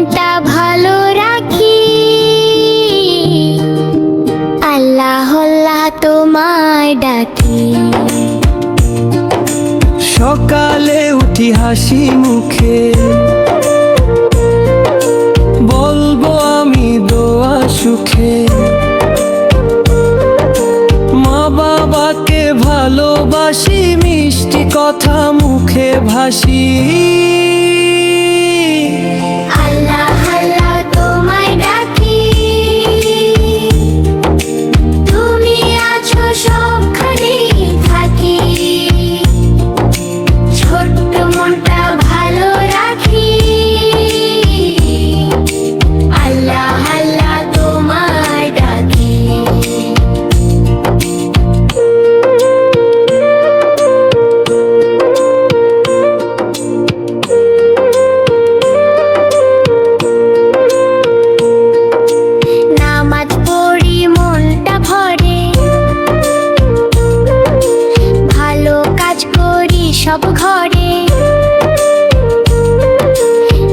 মনটা ভালো রাখি। আল্লাহ আল্লাহ তোমায় ডাকি। সকালে উঠি হাসি মুখে, বলবো আমি দোয়া সুখে। মা বাবাকে ভালোবাসি, মিষ্টি কথা মুখে ভাসি। আল্লাহ আল্লাহ তোমায় ডাকি। তুমি আছো সবখানেই থাকি। ছোট্ট মনটা ভালো রাখি। আল্লাহ আল্লাহ তোমায় ডাকি। নামাজ পড়ি মনটা ভরে, ভালো কাজ করি সব ঘরে।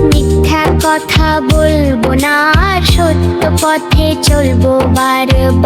মিথ্যা কথা বলবো না, আর সত্য পথে চলবো বারবার।